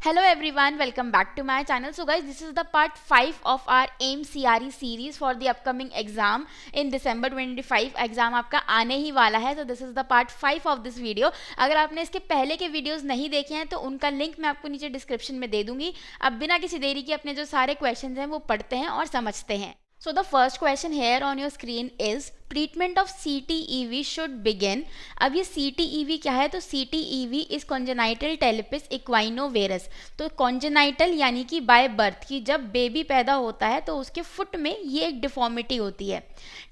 Hello everyone, welcome back to my channel. So guys, this is the part 5 of our AIM CRE series for the upcoming exam in December 25. Exam आपका आने ही वाला है. So this is the part 5 of this video. अगर आपने इसके पहले के videos नहीं देखे हैं तो उनका लिंक मैं आपको नीचे डिस्क्रिप्शन में दे दूंगी. अब बिना किसी देरी के अपने जो सारे क्वेश्चंस हैं वो पढ़ते हैं और समझते हैं. So the first question here on your screen is treatment of CTEV should begin. अब ये CTEV क्या है? तो CTEV इज कॉन्जेनाइटल टेलिपिस इक्वाइनोवेरस. तो कॉन्जेनाइटल यानी कि बाय बर्थ की जब बेबी पैदा होता है तो उसके फुट में ये एक डिफॉर्मिटी होती है.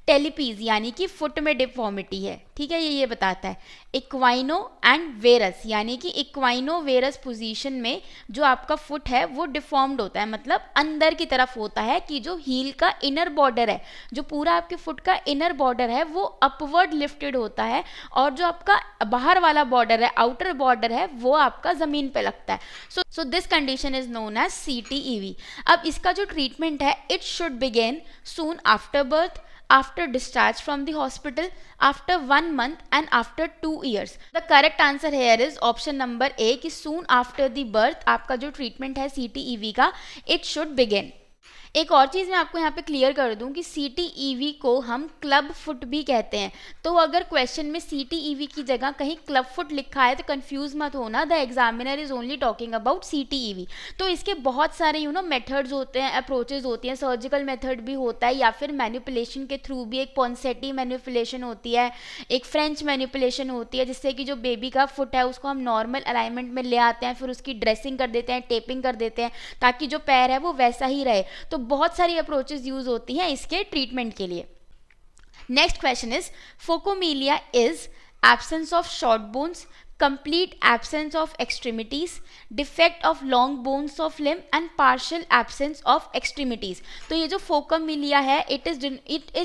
टेलिपीज यानी कि फुट में डिफॉर्मिटी है. ठीक है, ये बताता है. इक्वाइनो एंड वेरस यानी कि इक्वाइनो वेरस पोजीशन में जो आपका फुट है वो डिफॉर्म्ड होता है, मतलब अंदर की तरफ होता है कि जो हील का इनर बॉर्डर है, जो पूरा आपके फुट का इनर बॉर्डर है वो अपवर्ड लिफ्टेड होता है और जो आपका बाहर वाला बॉर्डर है, आउटर बॉर्डर है, वो आपका जमीन पे लगता है. So this condition is known as CTEV. अब इसका जो ट्रीटमेंट है, it should begin soon after birth, after discharge from the hospital, after 1 month and after 2 years. The correct answer here is option number A कि soon after the birth आपका जो treatment है CTEV का, it should begin. एक और चीज़ मैं आपको यहाँ पे क्लियर कर दूँ कि CTEV को हम क्लब फुट भी कहते हैं. तो अगर क्वेश्चन में CTEV की जगह कहीं क्लब फुट लिखा है तो कंफ्यूज मत होना. The examiner is only talking about CTEV. तो इसके बहुत सारे मेथड्स होते हैं, अप्रोचेज होती हैं. सर्जिकल मेथड भी होता है या फिर मैनिपुलेशन के थ्रू भी. एक पॉन्सेटी मैनिपुलेशन होती है, एक फ्रेंच मैनिपुलेशन होती है, जिससे कि जो बेबी का फुट है उसको हम नॉर्मल अलाइनमेंट में ले आते हैं, फिर उसकी ड्रेसिंग कर देते हैं, टेपिंग कर देते हैं ताकि जो पैर है वो वैसा ही रहे. तो बहुत सारी अप्रोचेस यूज होती हैं इसके ट्रीटमेंट के लिए. Next question is phocomelia is absence of short bones, complete absence of extremities, defect of long bones of limb and partial absence of extremities. तो ये जो फोकोमीलिया है, it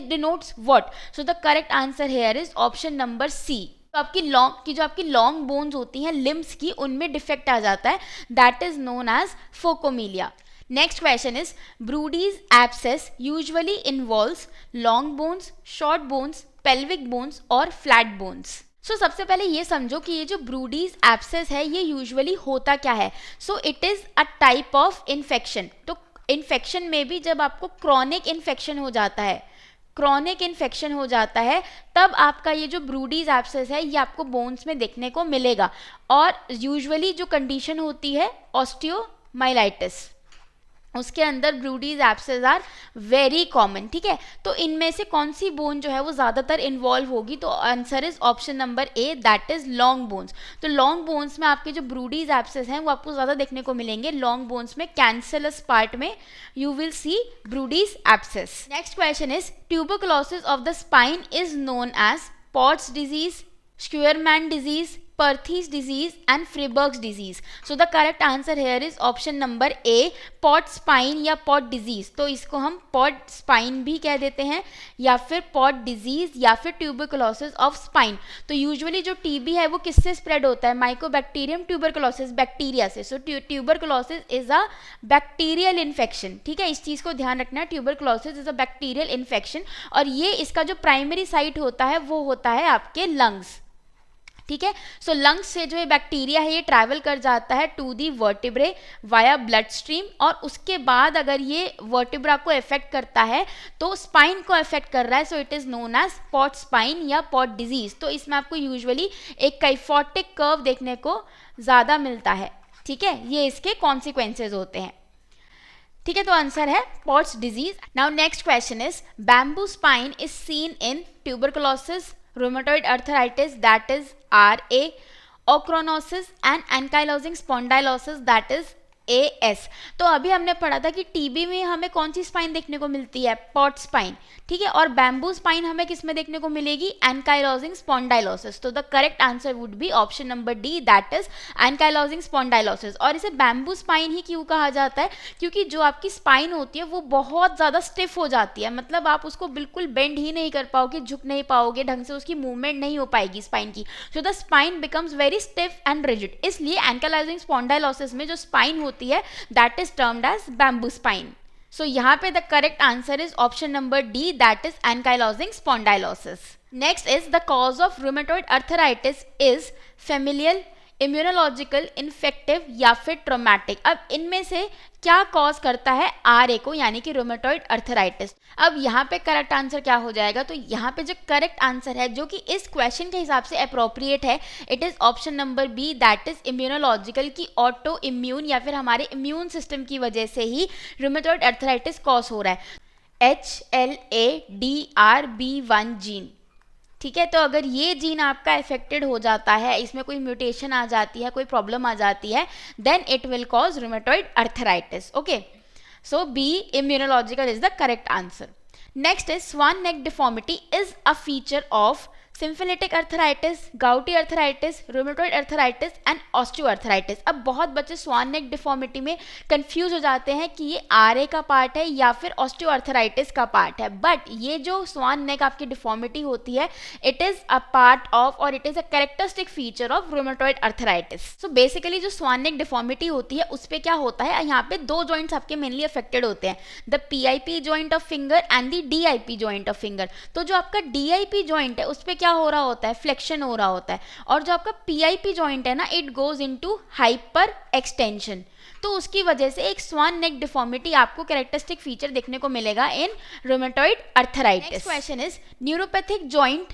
denotes what? So the correct answer here is option number C. तो आपकी आपकी long bones होती हैं limbs की, उनमें डिफेक्ट आ जाता है. That is known as phocomelia. Next question is Brody's abscess usually involves long bones, short bones, pelvic bones और flat bones. So सबसे पहले ये समझो कि ये जो Brody's abscess है ये यूजुअली होता क्या है. So it is a type of infection. तो इन्फेक्शन में भी जब आपको क्रॉनिक इन्फेक्शन हो जाता है, तब आपका ये जो ब्रूडीज एब्सेस है ये आपको बोन्स में देखने को मिलेगा. और यूजुअली जो कंडीशन होती है ऑस्टियोमाइलाइटिस, उसके अंदर ब्रूडीज एब्सेस आर वेरी कॉमन. ठीक है, तो इनमें से कौन सी बोन जो है वो ज़्यादातर इन्वॉल्व होगी? तो answer is option number A, that is long bones. तो लॉन्ग बोन्स में आपके जो ब्रूडीज एब्सेस हैं वो आपको ज़्यादा देखने को मिलेंगे. लॉन्ग बोन्स में कैंसलस पार्ट में you will see Brodie's abscess. Next question is tuberculosis of the spine is known as Pott's disease, Scheuermann disease, Perthes disease and Freiberg's disease. So the correct answer here is option number A, pot spine या pot disease. तो इसको हम pot spine भी कह देते हैं या फिर pot disease या फिर tuberculosis of spine. तो यूजुअली जो TB है वो किससे स्प्रेड होता है? माइकोबैक्टीरियम ट्यूबरकुलोसिस, बैक्टीरिया से. So tuberculosis is a bacterial infection. ठीक है, इस चीज़ को ध्यान रखना है. Tuberculosis is a bacterial infection और ये इसका जो प्राइमरी साइट होता है वो होता है आपके लंग्स. ठीक है, सो लंग्स से जो ये बैक्टीरिया है ये ट्रैवल कर जाता है to the vertebrae via blood stream और उसके बाद अगर ये वर्टिब्रा को इफेक्ट करता है तो स्पाइन को इफेक्ट कर रहा है. So it is known as Pott spine या पॉट डिजीज. तो इसमें आपको यूजुअली एक काइफोटिक कर्व देखने को ज़्यादा मिलता है. ठीक है, ये इसके कॉन्सिक्वेंसेज होते हैं. ठीक है, तो आंसर है pots disease. Now next question is bamboo spine is seen in tuberculosis, rheumatoid arthritis that is RA, ochronosis and ankylosing spondylosis that is AS. तो अभी हमने पढ़ा था कि टीबी में हमें कौन सी स्पाइन देखने को मिलती है? Pot spine. ठीक है, और बैम्बू स्पाइन हमें किस में देखने को मिलेगी? Ankylosing spondylosis. तो the correct answer would be option number D, that is ankylosing spondylosis. और इसे बैम्बू स्पाइन ही क्यों कहा जाता है? क्योंकि जो आपकी स्पाइन होती है वो बहुत ज़्यादा स्टिफ हो जाती है, मतलब आप उसको बिल्कुल बेंड ही नहीं कर पाओगे, झुक नहीं पाओगे, ढंग से उसकी मूवमेंट नहीं हो पाएगी स्पाइन की. So the spine becomes very stiff and rigid. इसलिए एनकाइलोजिंग स्पॉन्डाइलोसिस में जो स्पाइन होती है that is termed as bamboo spine. So यहाँ पे the correct answer is option number D, that is ankylosing spondylosis. Next is the cause of rheumatoid arthritis is familial, immunological, infective या फिर traumatic. अब इनमें से क्या कॉज करता है RA को, यानी कि रूमेटॉइड अर्थराइटिस। अब यहाँ पे करेक्ट आंसर क्या हो जाएगा, तो यहाँ पे जो करेक्ट आंसर है जो कि इस क्वेश्चन के हिसाब से अप्रोप्रिएट है, it is option number B, that is immunological, की ऑटो इम्यून या फिर हमारे इम्यून सिस्टम की वजह से ही रूमेटॉइड अर्थराइटिस कॉज हो रहा है। HLA-DR-B1 जीन, ठीक है। तो अगर ये जीन आपका इफेक्टेड हो जाता है, इसमें कोई म्यूटेशन आ जाती है, कोई प्रॉब्लम आ जाती है, then it will cause rheumatoid arthritis. Okay, so B immunological is the correct answer. Next is swan neck deformity is a feature of syphilitic arthritis, gouty arthritis, rheumatoid arthritis and osteoarthritis. अब बहुत बच्चे स्वान neck deformity में confuse हो जाते हैं कि ये RA का पार्ट है या फिर ऑस्टियोआर्थराइटिस का पार्ट है, बट ये जो स्वान नेक आपकी डिफॉर्मिटी होती है, it is a part of और it is a characteristic feature of rheumatoid arthritis. So basically जो स्वान नेक डिफॉर्मिटी होती है उस पर क्या होता है, यहाँ पे दो जॉइंट्स आपके मेनली अफेक्टेड होते हैं, the PIP joint of finger and the DIP joint of finger. तो जो आपका DIP जॉइंट है उस पर क्या हो रहा होता है, फ्लेक्शन हो रहा होता है, और जो आपका PIP जॉइंट है ना, it goes into hyper extension. तो उसकी वजह से एक स्वान नेक डिफॉर्मिटी आपको कैरेक्टरिस्टिक फीचर देखने को मिलेगा in rheumatoid arthritis. Next question is neuropathic joint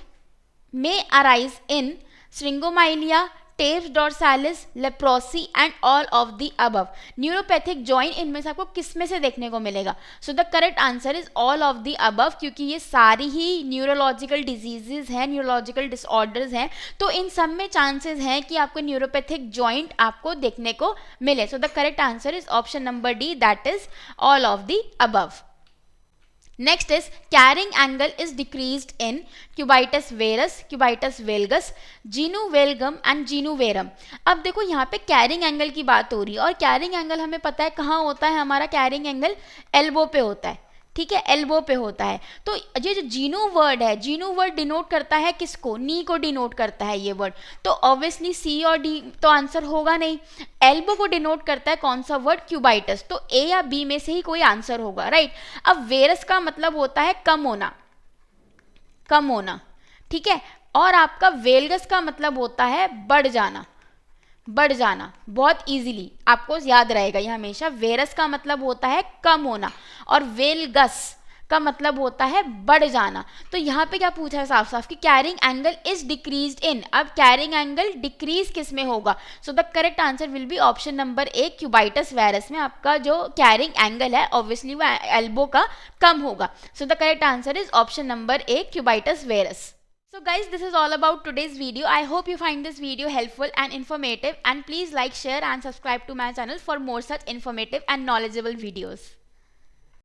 में arise in syringomyelia, tabes dorsalis, leprosy and all of the above. Neuropathic joint इनमें से आपको किस में से देखने को मिलेगा, so the correct answer is all of the above, क्योंकि ये सारी ही न्यूरोलॉजिकल डिजीजेज हैं, न्यूरोलॉजिकल डिसऑर्डर्स हैं, तो इन सब में चांसेस हैं कि आपको न्यूरोपैथिक जॉइंट आपको देखने को मिले। सो the correct answer is option number D, that is all of the above. Next is carrying angle is decreased in cubitus varus, cubitus valgus, genu valgum and genu varum। अब देखो यहाँ पे carrying angle की बात हो रही है, और कैरिंग एंगल हमें पता है कहाँ होता है, हमारा कैरिंग एंगल एल्बो पे होता है, ठीक है, एल्बो पे होता है। तो ये जो जीनू वर्ड है, जीनू वर्ड डिनोट करता है किसको, नी को डिनोट करता है ये वर्ड, तो ऑब्वियसली सी और डी तो आंसर होगा नहीं। एल्बो को डिनोट करता है कौन सा वर्ड, क्यूबाइटस, तो ए या बी में से ही कोई आंसर होगा, राइट। अब वेरस का मतलब होता है कम होना, कम होना, ठीक है, और आपका वेलगस का मतलब होता है बढ़ जाना, बढ़ जाना। बहुत इजीली आपको याद रहेगा ये हमेशा, वेरस का मतलब होता है कम होना और वेलगस का मतलब होता है बढ़ जाना। तो यहाँ पे क्या पूछा है साफ साफ कि carrying angle is decreased in. अब कैरिंग एंगल डिक्रीज किस में होगा, so the correct answer will be option number A, cubitus varus में आपका जो कैरिंग एंगल है ऑब्वियसली वो एल्बो का कम होगा। So the correct answer is option number A, cubitus varus. So guys, this is all about today's video. I hope you find this video helpful and informative, and please like, share and subscribe to my channel for more such informative and knowledgeable videos.